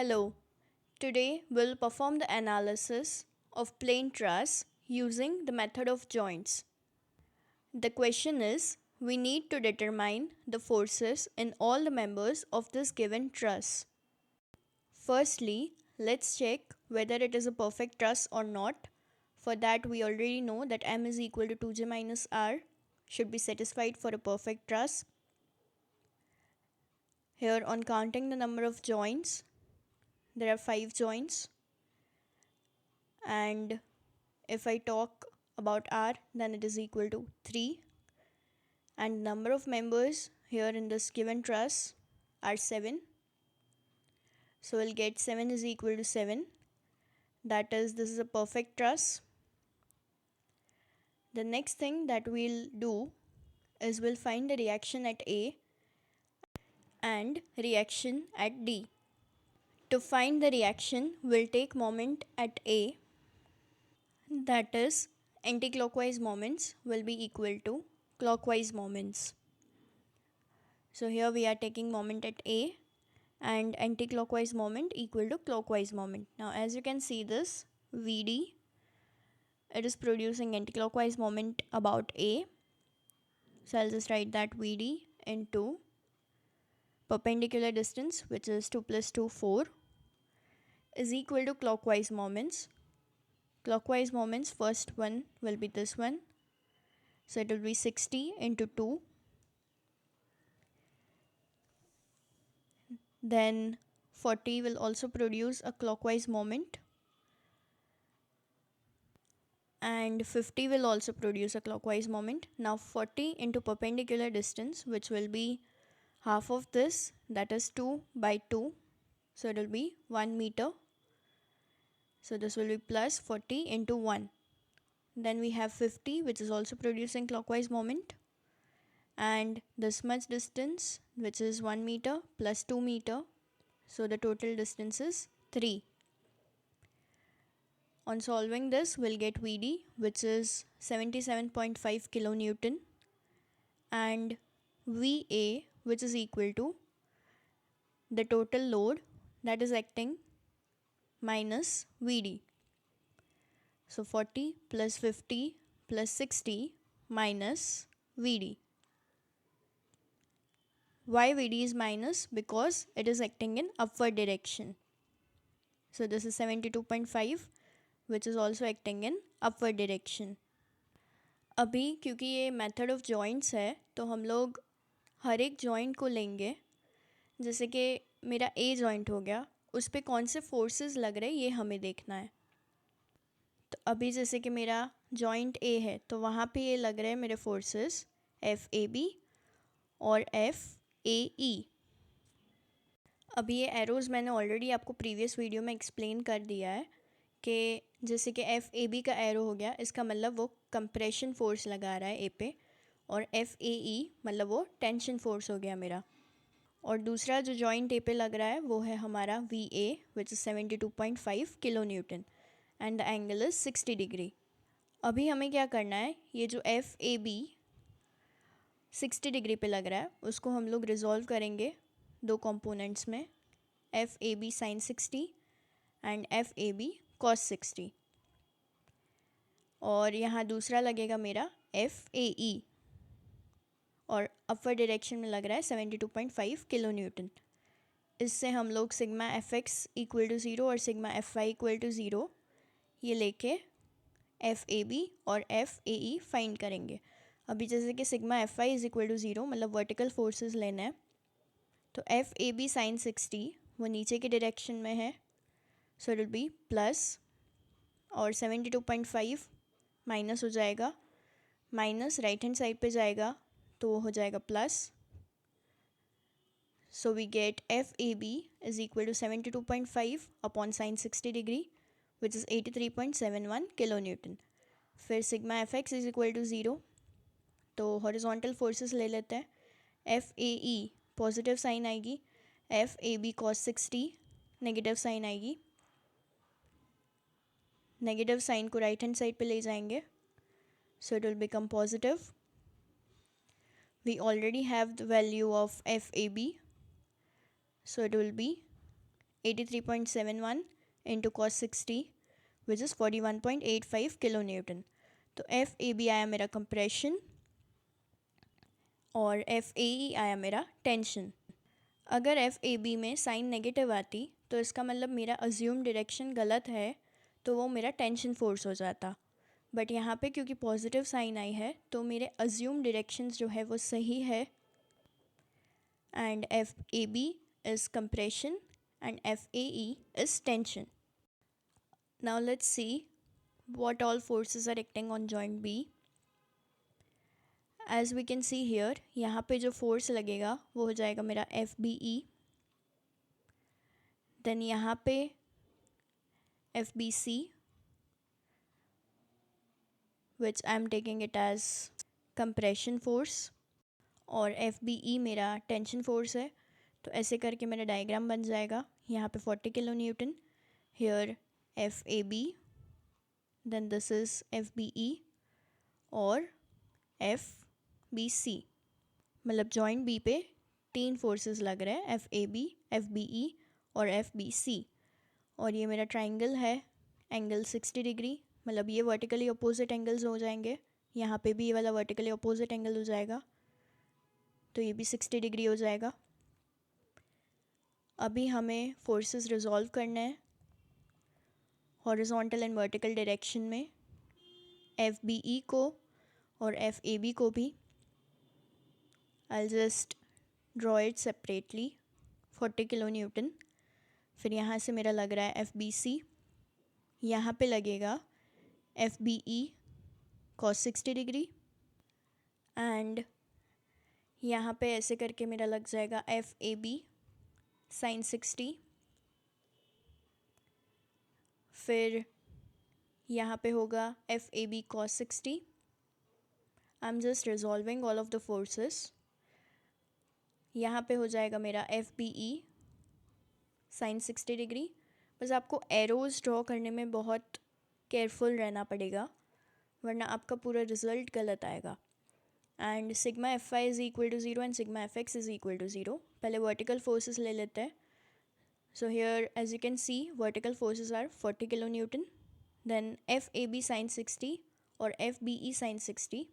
Hello, today we'll perform the analysis of plane truss using the method of joints. The question is, we need to determine the forces in all the members of this given truss. Firstly, let's check whether it is a perfect truss or not. For that we already know that m is equal to 2j minus r should be satisfied for a perfect truss. Here on counting the number of joints, there are 5 joints, and if I talk about r, then it is equal to 3, and number of members here in this given truss are 7. So we'll get 7 is equal to 7. That is, this is a perfect truss. The next thing that we'll do is we'll find the reaction at A and reaction at D. To find the reaction, we'll take moment at A, that is, anti-clockwise moments will be equal to clockwise moments. So here we are taking moment at A and anti-clockwise moment equal to clockwise moment. Now as you can see this VD, it is producing anti-clockwise moment about A. So I'll just write that VD into perpendicular distance, which is 2 plus 2, 4, is equal to clockwise moments. Clockwise moments, first one will be this one. So it will be 60 into 2. Then 40 will also produce a clockwise moment, and 50 will also produce a clockwise moment. Now 40 into perpendicular distance, which will be half of this, that is 2 by 2. So it will be 1 meter. So this will be plus 40 into 1. Then we have 50, which is also producing clockwise moment. And this much distance, which is 1 meter plus 2 meter. So the total distance is 3. On solving this, we'll get VD, which is 77.5 kilonewton, and VA, which is equal to the total load that is acting minus VD. So 40 plus 50 plus 60 minus VD. Why VD is minus? Because it is acting in upward direction. So this is 72.5, which is also acting in upward direction. अभी क्योंकि ये method of joints है तो हम लोग हर एक joint को लेंगे. जैसे कि मेरा ए जॉइंट हो गया, उस पर कौन से फोर्सेस लग रहे हैं ये हमें देखना है. तो अभी जैसे कि मेरा जॉइंट ए है तो वहाँ पे ये लग रहे हैं मेरे फोर्सेस एफ ए बी और एफ ए ई. अभी ये एरोज़ मैंने ऑलरेडी आपको प्रीवियस वीडियो में एक्सप्लेन कर दिया है कि जैसे कि एफ ए बी का एरो हो गया, इसका मतलब वो कंप्रेशन फोर्स लगा रहा है ए पे, और एफ ए ई मतलब वो टेंशन फोर्स हो गया मेरा. और दूसरा जो जॉइंट ए पे लग रहा है वो है हमारा V A, which is 72.5 kilo Newton, and the angle is 60 degree. अभी हमें क्या करना है, ये जो एफ ए बी 60 डिग्री पे लग रहा है उसको हम लोग रिजॉल्व करेंगे दो कंपोनेंट्स में, F A B sine 60 and F A B cos 60. और यहाँ दूसरा लगेगा मेरा एफ ए ई, और अपवर्ड डायरेक्शन में लग रहा है 72.5 किलो न्यूटन. इससे हम लोग sigma F X equal to 0 और sigma F Y equal to 0 ये लेके एफ ए बी और एफ ए ई फाइंड करेंगे. अभी जैसे कि sigma F Y is equal to 0 मतलब वर्टिकल फोर्सेस लेना है, तो एफ ए बी साइन 60 वो नीचे के डायरेक्शन में है, सो इट विल बी प्लस, और 72.5 माइनस हो जाएगा, माइनस राइट हैंड साइड पे जाएगा तो वो हो जाएगा plus. So we get F A B is equal to 72.5 upon sine 60 degree which is 83.71 kilo newton. फिर sigma F X is equal to 0, तो हॉरिजॉन्टल फोर्सेस ले लेते हैं. F A E positive sign आएगी, F A B cos 60 negative sign आएगी. Negative sign को right hand side पे ले जाएंगे, so it will become positive. We already have the value of FAB, so it will be 83.71 into cos 60 which is 41.85 kilonewton. तो FAB आया मेरा compression और FAE आया मेरा tension. अगर FAB में साइन नेगेटिव आती तो इसका मतलब मेरा अज्यूम डायरेक्शन गलत है, तो वो मेरा टेंशन फोर्स हो जाता. बट यहाँ पे क्योंकि पॉजिटिव साइन आई है तो मेरे अज्यूम डायरेक्शंस जो है वो सही है. And FAB is compression and FAE is tension. Now let's see what all forces are acting on joint B. As we can see here, यहाँ पे जो फोर्स लगेगा वो हो जाएगा मेरा FBE. देन यहाँ पे FBC, which I am taking it as compression force, और FBE मेरा टेंशन फोर्स है. तो ऐसे करके मेरा डायग्राम बन जाएगा. यहाँ पे 40 kilo newton, here FAB, then this is FBE और FBC. मतलब जॉइंट बी पे 3 फोर्सेस लग रहे हैं, FAB, FBE और FBC. और ये मेरा ट्राइंगल है, एंगल 60 डिग्री. मतलब ये वर्टिकली अपोजिट एंगल्स हो जाएंगे. यहाँ पे भी ये वाला वर्टिकली अपोजिट एंगल हो जाएगा, तो ये भी 60 डिग्री हो जाएगा. अभी हमें फोर्सेस रिजॉल्व करना है हॉरिजॉन्टल एंड वर्टिकल डायरेक्शन में. FBE को और FAB को भी I'll just draw it separately. 40 kilo newton. फिर यहाँ से मेरा लग रहा है FBC. यहाँ पे लगेगा FBE cos 60 डिग्री. एंड यहाँ पे ऐसे करके मेरा लग जाएगा FAB sin 60. फिर यहाँ पे होगा FAB cos 60. I'm just resolving all of the forces. यहाँ पे हो जाएगा मेरा FBE sin 60 डिग्री. बस आपको एरोज़ ड्रॉ करने में बहुत केयरफुल रहना पड़ेगा, वरना आपका पूरा रिजल्ट गलत आएगा. And sigma FI is equal to 0 and sigma FX is equal to 0. पहले वर्टिकल फोर्सेस ले लेते हैं. So here as you can see vertical forces are 40 kilo newton. Then FAB sin 60 और FBE sin 60.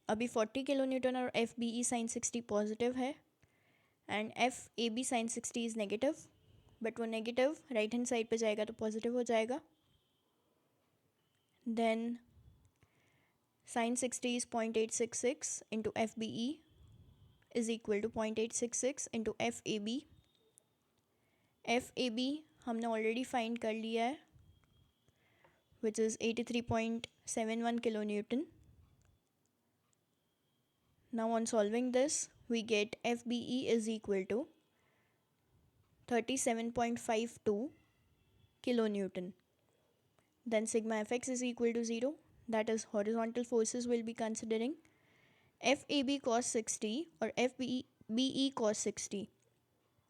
अभी 40 kilo newton और FBE sin 60 positive है and FAB sin 60 is negative. But वो negative right hand side पे जाएगा तो positive हो जाएगा. Then sin 60 is 0.866 into FBE is equal to 0.866 into FAB. FAB हमने ऑलरेडी फाइंड कर लिया है, which is 83.71 kilo newton. Now on solving this, we get FBE is equal to 37.52 kilonewton. Then sigma FX is equal to 0. That is horizontal forces will be considering. FAB cos 60 और FBE cos 60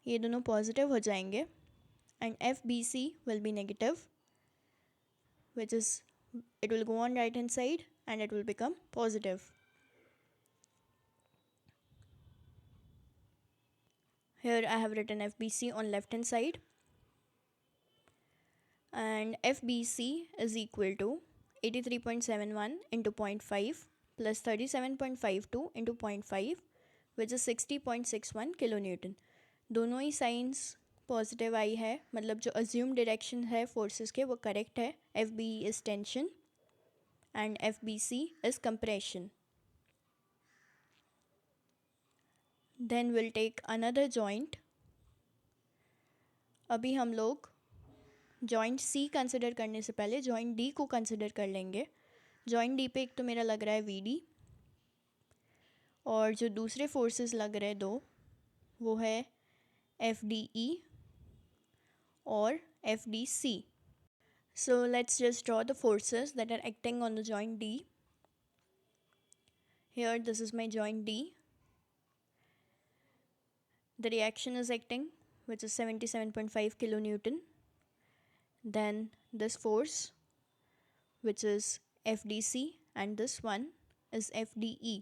ये दोनों positive हो जाएंगे and FBC will be negative, which is it will go on right hand side and it will become positive. Here I have written FBC on left hand side, and FBC is equal to 83.71 into 0.5 plus 37.52 into 0.5 which is 60.61 kilonewton. दोनों ही science positive आई है, मतलब जो assume direction है forces के वो correct है. FBE is tension and FBC is compression. Then we'll take another joint. अभी हम लोग जॉइंट C कंसिडर करने से पहले जॉइंट D को कंसिडर कर लेंगे. जॉइंट D पे एक तो मेरा लग रहा है VD, और जो दूसरे फोर्सेस लग रहे हैं दो वो है FDE और FDC. So let's just draw the forces that are acting on the joint D. Here this is my joint D. The reaction is acting, which is 77.5 kilonewton. Then this force, which is FDC, and this one is FDE.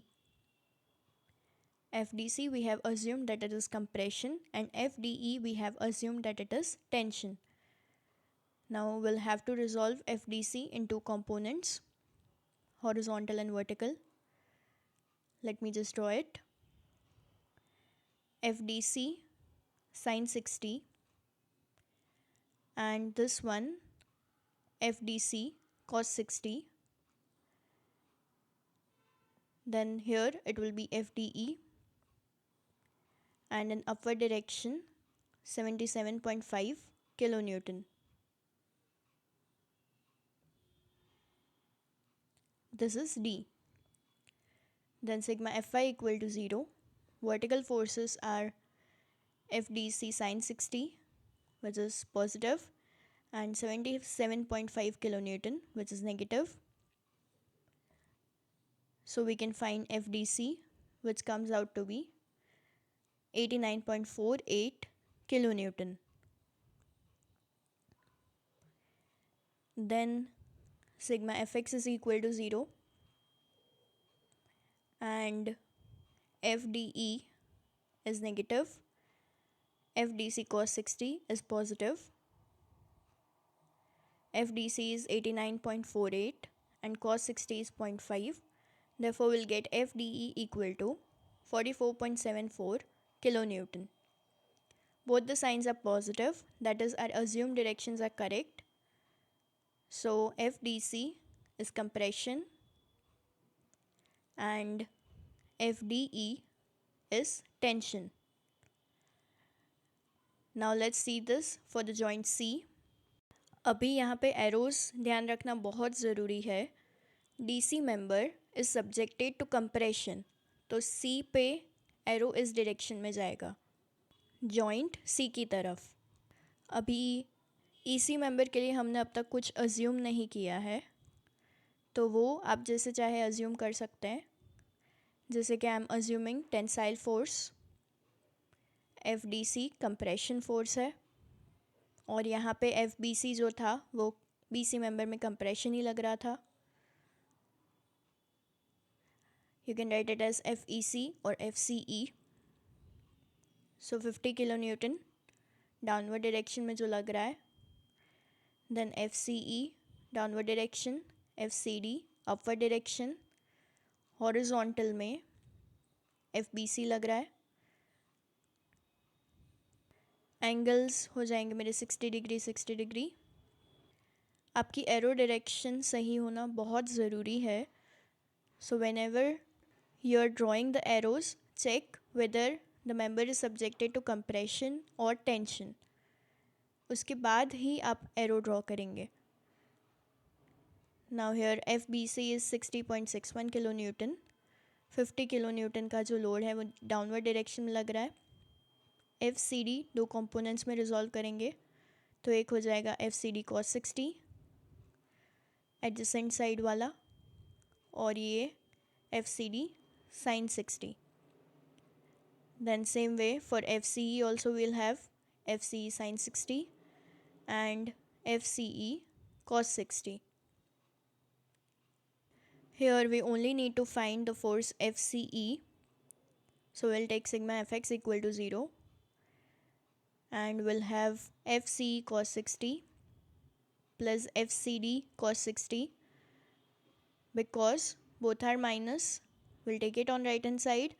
FDC we have assumed that it is compression, and FDE we have assumed that it is tension. Now we'll have to resolve FDC in two components, horizontal and vertical. Let me just draw it. FDC sine 60 and this one FDC cos 60. Then here it will be FDE, and in upward direction 77.5 kilonewton. This is D. Then sigma Fy equal to 0. Vertical forces are FDC sine 60, which is positive, and 77.5 kilonewton, which is negative. So we can find FDC, which comes out to be 89.48 kilonewton. Then sigma Fx is equal to 0, and FDE is negative, FDC cos 60 is positive, FDC is 89.48 and cos 60 is 0.5. Therefore, we'll get FDE equal to 44.74 kilonewton. Both the signs are positive, that is, our assumed directions are correct. So, FDC is compression and FDE is tension. Now let's see this for the joint C. अभी यहाँ पे arrows ध्यान रखना बहुत ज़रूरी है. DC member is subjected to compression, तो C पे एरो इस डायरेक्शन में जाएगा, जॉइंट C की तरफ. अभी EC मेंबर के लिए हमने अब तक कुछ अज्यूम नहीं किया है, तो वो आप जैसे चाहे अज्यूम कर सकते हैं. जैसे कि I am assuming tensile force, FDC compression force है, और यहाँ पे FBC जो था वो BC मेंबर में कंप्रेशन ही लग रहा था. You can write it as FEC or FCE. So 50 kilonewton downward direction में जो लग रहा है. Then FCE downward direction, FCD upward direction, horizontal में FBC लग रहा है. एंगल्स हो जाएंगे मेरे 60 डिग्री 60 डिग्री. आपकी एरो डायरेक्शन सही होना बहुत ज़रूरी है. So when ever you are drawing the arrows, check whether the member is subjected to compression or tension. उसके बाद ही आप arrow draw करेंगे. Now here FBC is 60.61 kilonewton. 50 kilonewton का जो लोड है वो डाउनवर्ड डायरेक्शन में लग रहा है. FCD दो कंपोनेंट्स में रिजॉल्व करेंगे, तो एक हो जाएगा FCD cos 60 एडजेसेंट साइड वाला, और ये FCD sin 60. Then same way for FCE also we'll have FCE sin 60 and FCE cos 60. Here we only need to find the force FCE. So we'll take sigma Fx equal to 0 and we'll have FCE cos 60 plus FCD cos 60. Because both are minus, we'll take it on right hand side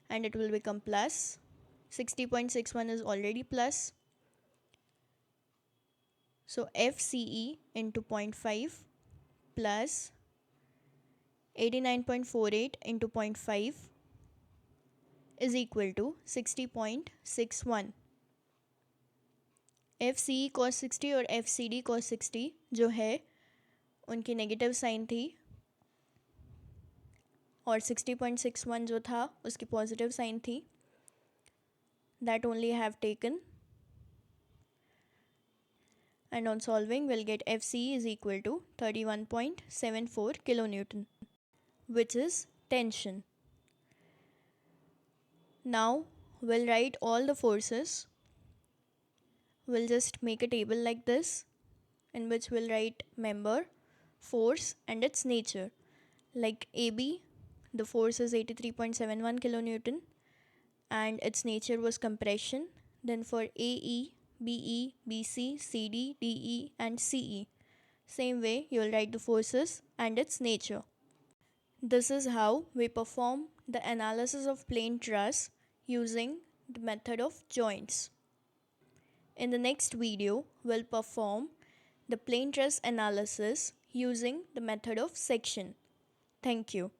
and it will become plus. 60.61 is already plus. So FCE into 0.5 plus 89.48 into 0.5 is equal to 60.61. FCE cos 60 और FCD cos 60 जो है उनकी negative sign थी, और 60.61 जो था उसकी positive sign थी. That only have taken, and on solving will get FCE is equal to 31.74 kilonewton, which is tension. Now we'll write all the forces. We'll just make a table like this in which we'll write member, force and its nature. Like AB, the force is 83.71 kilonewton, and its nature was compression. Then for AE, BE, BC, CD, DE and CE, same way you will write the forces and its nature. This is how we perform the analysis of plane truss using the method of joints. In the next video, we'll perform the plane truss analysis using the method of section. Thank you.